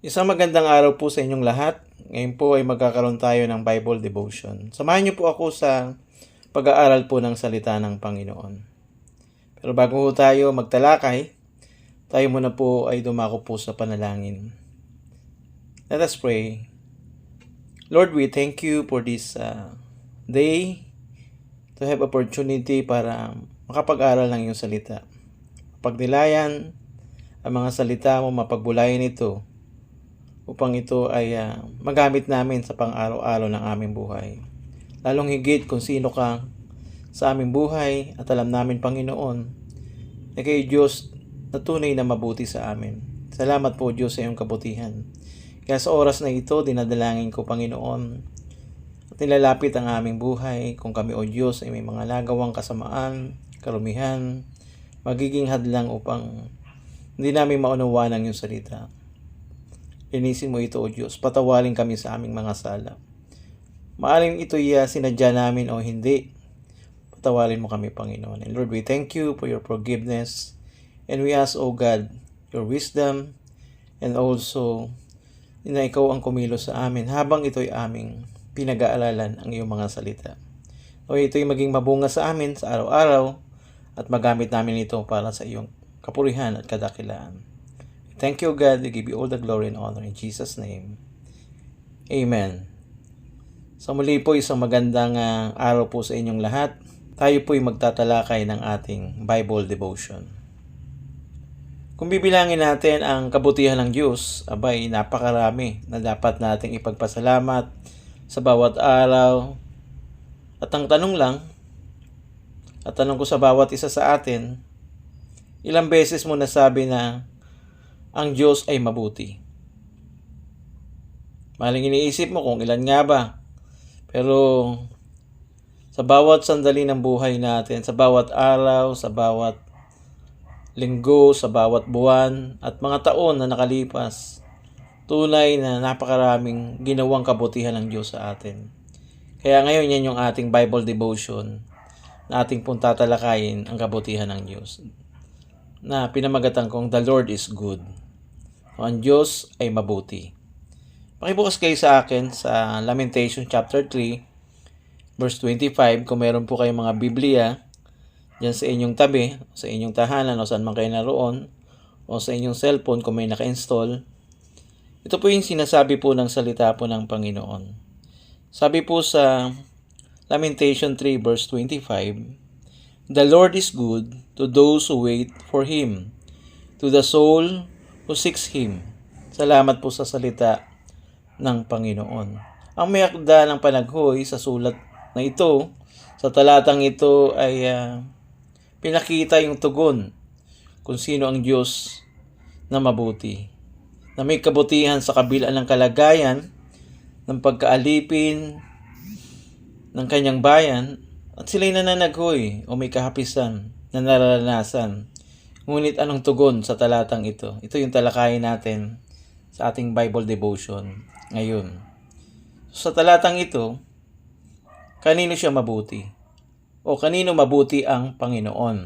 Isang magandang araw po sa inyong lahat. Ngayon po ay magkakaroon tayo ng Bible Devotion. Samahan niyo po ako sa pag-aaral po ng salita ng Panginoon. Pero bago po tayo magtalakay, tayo muna po ay dumako po sa panalangin. Let us pray. Lord, we thank you for this day to have opportunity para makapag-aral ng iyong salita. Pagnilayan ang mga salita mo, mapagbulayan ito upang ito ay magamit namin sa pang-araw-araw ng aming buhay. Lalong higit kung sino ka sa aming buhay at alam namin, Panginoon, na kayo Diyos na tunay na mabuti sa amin. Salamat po Diyos sa iyong kabutihan. Kaya sa oras na ito, dinadalangin ko, Panginoon, at nilalapit ang aming buhay kung kami o Diyos ay may mga nagawang kasamaan, karumihan, magiging hadlang upang hindi namin maunawaan ang iyong salita. Linisin mo ito, O Diyos. Patawarin kami sa aming mga sala. Maaring ito'y sinadya namin o hindi. Patawarin mo kami, Panginoon. And Lord, we thank you for your forgiveness. And we ask, O God, your wisdom and also na ikaw ang kumilos sa amin habang ito'y aming pinag-aalalan ang iyong mga salita. O ito'y maging mabunga sa amin sa araw-araw at magamit namin ito para sa iyong kapurihan at kadakilaan. Thank you, God. We give you all the glory and honor in Jesus' name. Amen. So muli po, isang magandang araw po sa inyong lahat. Tayo po'y magtatalakay ng ating Bible devotion. Kung bibilangin natin ang kabutihan ng Diyos, abay, napakarami na dapat nating ipagpasalamat sa bawat araw. At ang tanong lang, at tanong ko sa bawat isa sa atin, ilang beses mo nasabi na ang Diyos ay mabuti? Maling iniisip mo kung ilan nga ba. Pero sa bawat sandali ng buhay natin, sa bawat araw, sa bawat linggo, sa bawat buwan at mga taon na nakalipas, tunay na napakaraming ginawang kabutihan ng Diyos sa atin. Kaya ngayon yan yung ating Bible devotion na ating pong tatalakayin ang kabutihan ng Diyos, na pinamagatan kong The Lord is Good. Ang Diyos ay mabuti. Pakibukas kayo sa akin sa Lamentation chapter 3, verse 25. Kung meron po kayong mga Biblia dyan sa inyong tabi, sa inyong tahanan o saan man kayo naroon, o sa inyong cellphone kung may naka-install. Ito po yung sinasabi po ng salita po ng Panginoon. Sabi po sa Lamentation 3 verse 25, The Lord is good to those who wait for Him, to the soul who seeks Him. Salamat po sa salita ng Panginoon. Ang may akda ng panaghoy sa sulat na ito, sa talatang ito ay pinakita yung tugon kung sino ang Diyos na mabuti, na may kabutihan sa kabila ng kalagayan, ng pagkaalipin ng kanyang bayan, at sila'y nananaghoy o may kahapisan na nararanasan. Ngunit anong tugon sa talatang ito? Ito yung talakayin natin sa ating Bible devotion ngayon. Sa talatang ito, kanino siya mabuti? O kanino mabuti ang Panginoon?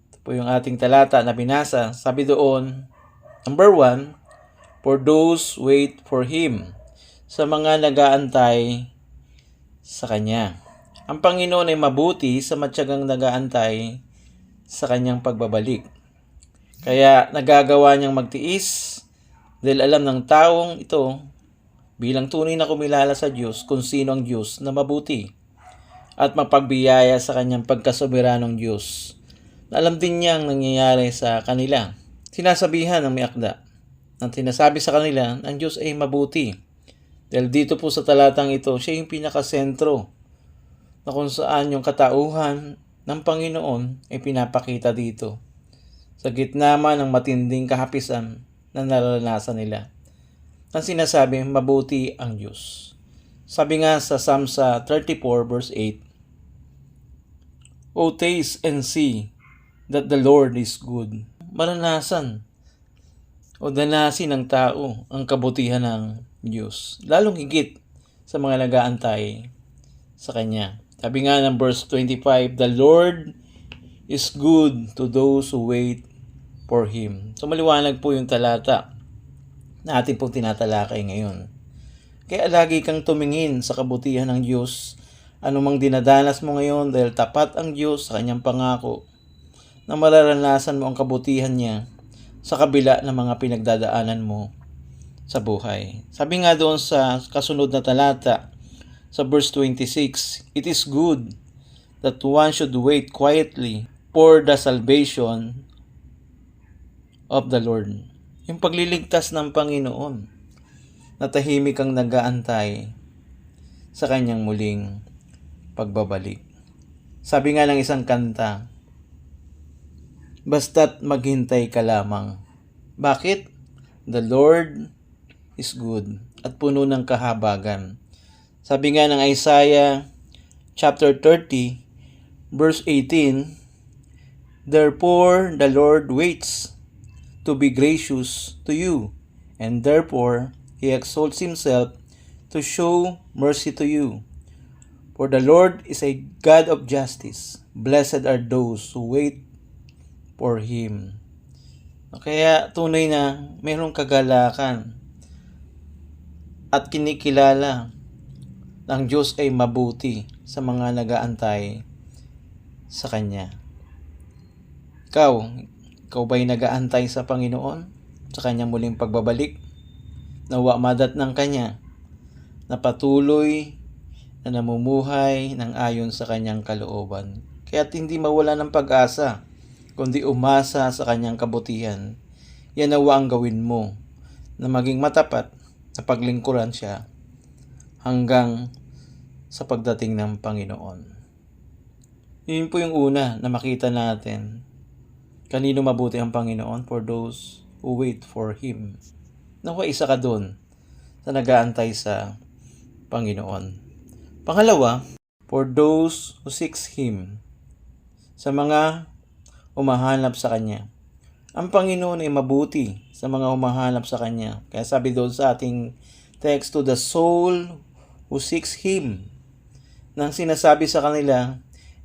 Ito po yung ating talata na binasa. Sabi doon, number 1, for those wait for Him. Sa mga nagaantay sa Kanya. Ang Panginoon ay mabuti sa matyagang nagaantay sa kanyang pagbabalik. Kaya nagagawa niyang magtiis dahil alam ng taong ito bilang tunay na kumilala sa Diyos kung sino ang Diyos na mabuti at mapagbiyaya sa kanyang pagkasoberanong Diyos na alam din niyang nangyayari sa kanila. Sinasabihan ng may akda at sinasabi sa kanila ang Diyos ay mabuti. Dahil dito po sa talatang ito, siya yung pinakasentro na kung saan yung katauhan ng Panginoon ay pinapakita dito. Sa gitna man ng matinding kahapisan na nararanasan nila. Ang sinasabi, mabuti ang Diyos. Sabi nga sa Psalm 34 verse 8, O taste and see that the Lord is good. Maranasan o danasin ng tao ang kabutihan ng Diyos. Lalong higit sa mga nagaantay sa Kanya. Sabi nga ng verse 25, The Lord is good to those who wait for Him. So maliwanag po yung talata. na ating pong tinatalakay ngayon. Kaya lagi kang tumingin sa kabutihan ng Diyos. Anumang dinadanas mo ngayon dahil tapat ang Diyos sa kanyang pangako na mararanasan mo ang kabutihan niya sa kabila ng mga pinagdadaanan mo sa buhay. Sabi nga doon sa kasunod na talata sa verse 26, "It is good that one should wait quietly for the salvation of the Lord." Yung pagliligtas ng Panginoon, na tahimik kang nag-aantay sa kanyang muling pagbabalik. Sabi nga ng isang kanta, "Basta't maghintay ka lamang." Bakit? The Lord is good at puno ng kahabagan. Sabi nga ng Isaiah chapter 30 verse 18, "Therefore the Lord waits to be gracious to you, and therefore He exalts Himself to show mercy to you. For the Lord is a God of justice. Blessed are those who wait for Him." Kaya tunay na mayroong kagalakan at kinikilala ng Diyos ay mabuti sa mga nag-aantay sa Kanya. Ikaw ba'y nag-aantay sa Panginoon sa Kanyang muling pagbabalik? Nawa madatnang Kanya na patuloy na namumuhay ng ayon sa Kanyang kalooban. Kaya't hindi mawala ng pag-asa, kundi umasa sa Kanyang kabutihan. Yan nawa ang gawin mo, na maging matapat na paglingkuran Siya hanggang sa pagdating ng Panginoon. Yun po yung una na makita natin. Kanino mabuti ang Panginoon? For those who wait for Him. Nawa isa ka doon sa nag-aantay sa Panginoon. Pangalawa, for those who seeks Him. Sa mga humahanap sa Kanya. Ang Panginoon ay mabuti sa mga humahanap sa Kanya. Kaya sabi doon sa ating text, "To the soul who seeks Him." Nang sinasabi sa kanila,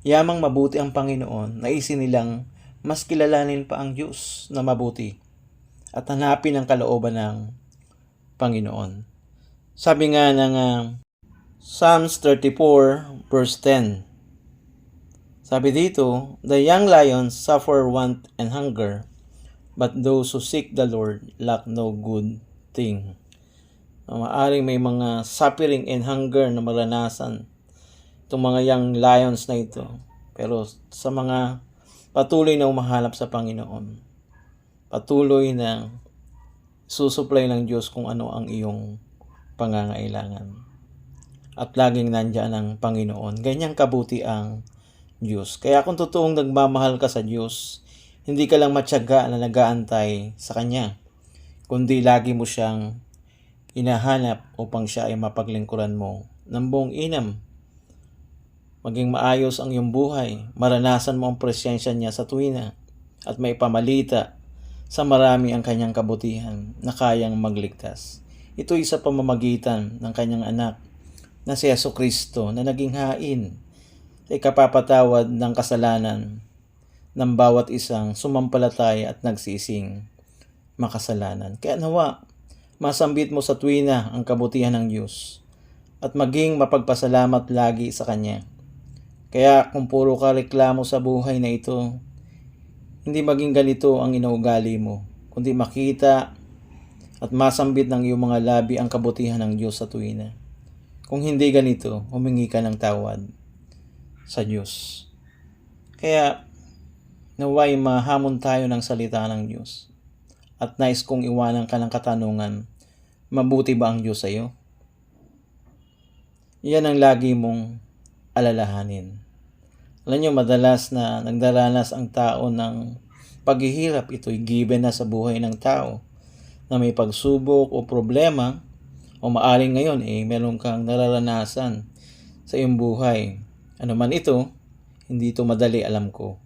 yamang mabuti ang Panginoon, naisin nilang mas kilalanin pa ang Diyos na mabuti at hanapin ang kalooban ng Panginoon. Sabi nga ng Psalms 34 verse 10. Sabi dito, "The young lions suffer want and hunger, but those who seek the Lord lack no good thing." Maaring may mga suffering and hunger na maranasan itong mga young lions na ito. Pero sa mga patuloy na umahanap sa Panginoon, patuloy na susupply ng Diyos kung ano ang iyong pangangailangan. At laging nandyan ang Panginoon. Ganyang kabuti ang Diyos. Kaya kung totoong nagmamahal ka sa Diyos, hindi ka lang matyaga na nag-aantay sa Kanya, kundi lagi mo siyang hinahanap upang Siya ay mapaglingkuran mo ng buong inam. Maging maayos ang iyong buhay, maranasan mo ang presensya niya sa tuwina at may pamalita sa marami ang Kanyang kabutihan na kayang magligtas. Ito'y sa pamamagitan ng Kanyang anak na si Jesucristo na naging hain sa ikapapatawad ng kasalanan ng bawat isang sumampalataya at nagsising makasalanan. Kaya nawa, masambit mo sa tuwina ang kabutihan ng Diyos at maging mapagpasalamat lagi sa Kanya. Kaya kung puro ka reklamo sa buhay na ito, hindi maging ganito ang inuugali mo, kundi makita at masambit ng iyong mga labi ang kabutihan ng Diyos sa tuwina. Kung hindi ganito, humingi ka ng tawad sa Diyos. Kaya naway mahamon tayo ng salita ng Diyos. At nais kong iwanan ka ng katanungan, mabuti ba ang Diyos sa iyo? Yan ang lagi mong alalahanin. Alam niyo, madalas na nagdaranas ang tao ng paghihirap. Ito'y given na sa buhay ng tao na may pagsubok o problema o maaring ngayon meron kang nararanasan sa iyong buhay. Ano man ito, hindi ito madali, alam ko.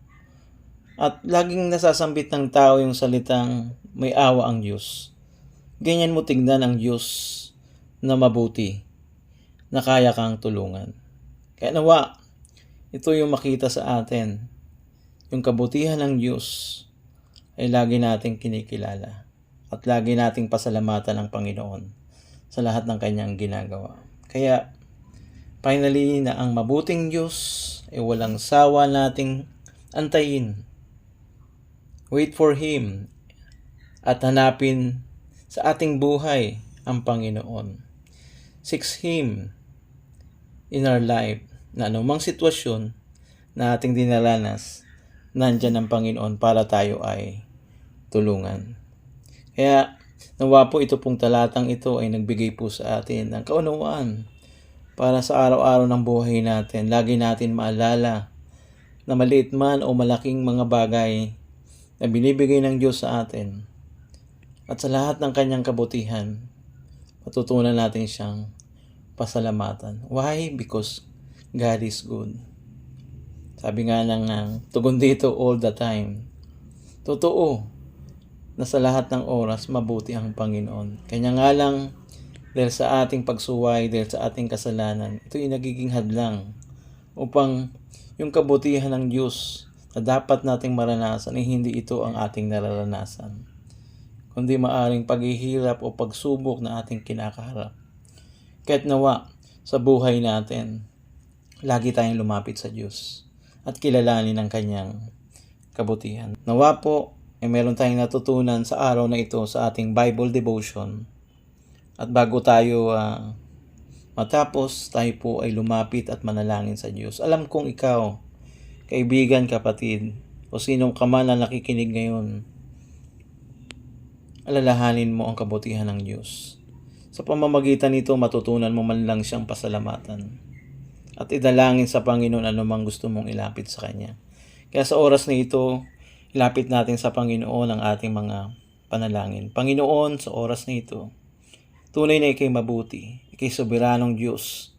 At laging nasasambit ng tao yung salitang may awa ang Diyos. Ganyan mo tingnan ang Diyos na mabuti, na kaya kang tulungan. Kaya nawa, ito yung makita sa atin. Yung kabutihan ng Diyos ay lagi nating kinikilala. at lagi nating pasalamatan ang Panginoon sa lahat ng kanyang ginagawa. Kaya, finally, na ang mabuting Diyos ay walang sawa nating antayin. Wait for Him at hanapin sa ating buhay ang Panginoon. Seek Him in our life na anumang sitwasyon na ating dinaranas, nandyan ang Panginoon para tayo ay tulungan. Kaya nawa po ito pong talatang ito ay nagbigay po sa atin ng kaunawaan para sa araw-araw ng buhay natin. Lagi natin maalala na maliit man o malaking mga bagay na binibigay ng Diyos sa atin at sa lahat ng kanyang kabutihan, matutunan natin siyang pasalamatan. Why? Because God is good. Sabi nga ng tugon dito, all the time. Totoo na sa lahat ng oras mabuti ang Panginoon. Kanya nga lang, dahil sa ating pagsuway, dahil sa ating kasalanan, ito ay nagiging hadlang upang yung kabutihan ng Diyos na dapat nating maranasan ay hindi ito ang ating nararanasan, kundi maaring paghihirap o pagsubok na ating kinakaharap. Kaya't nawa sa buhay natin, lagi tayong lumapit sa Diyos at kilalanin ang kanyang kabutihan. Nawa po ay meron tayong natutunan sa araw na ito sa ating Bible devotion. At bago tayo matapos, tayo po ay lumapit at manalangin sa Diyos. Alam kong ikaw, kaibigan, kapatid, o sinong ka man na nakikinig ngayon, alalahanin mo ang kabutihan ng Diyos. Sa pamamagitan nito, matutunan mo man lang siyang pasalamatan at idalangin sa Panginoon anumang gusto mong ilapit sa Kanya. Kaya sa oras na ito, ilapit natin sa Panginoon ang ating mga panalangin. Panginoon, sa oras na ito, tunay na ikay mabuti, ikay soberanong Diyos,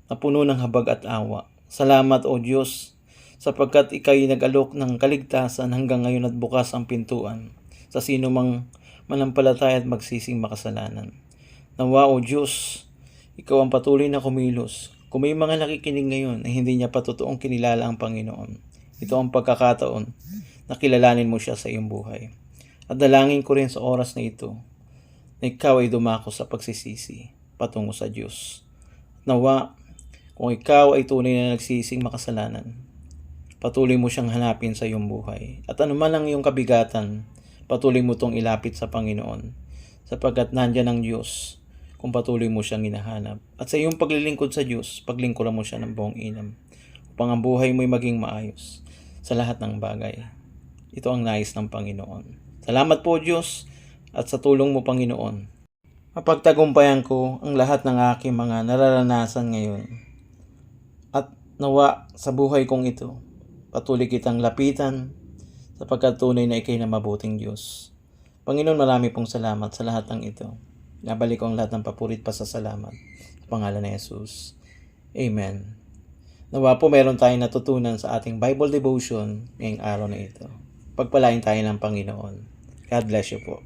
na puno ng habag at awa. Salamat o Diyos, sapagkat ikay nag-alok ng kaligtasan hanggang ngayon at bukas ang pintuan sa sino mang manampalataya at magsising makasalanan. Nawa o Diyos, ikaw ang patuloy na kumilos. Kung may mga nakikinig ngayon na hindi niya pa totoong kinilala ang Panginoon, ito ang pagkakataon na kilalanin mo siya sa iyong buhay. At dalangin ko rin sa oras na ito na ikaw ay dumako sa pagsisisi patungo sa Diyos. Nawa, kung ikaw ay tunay na nagsising makasalanan, patuloy mo siyang hanapin sa iyong buhay. At anuman ang iyong kabigatan, patuloy mo itong ilapit sa Panginoon, sapagkat nandyan ang Diyos kung patuloy mo siyang hinahanap. At sa iyong paglilingkod sa Diyos, paglingkuran mo siya ng buong inam, upang ang buhay mo'y maging maayos sa lahat ng bagay. Ito ang nais ng Panginoon. Salamat po Diyos, at sa tulong mo Panginoon, mapagtagumpayan ko ang lahat ng aking mga nararanasan ngayon. At nawa sa buhay kong ito, patuloy kitang lapitan, sapagkat tunay na ikay na mabuting Diyos. Panginoon, marami pong salamat sa lahat ng ito. Nabalik ko ang lahat ng papurit pasasalamat sa pangalan ni Jesus. Amen. Nawa po meron tayong natutunan sa ating Bible devotion ngayong araw na ito. Pagpalain tayo ng Panginoon. God bless you po.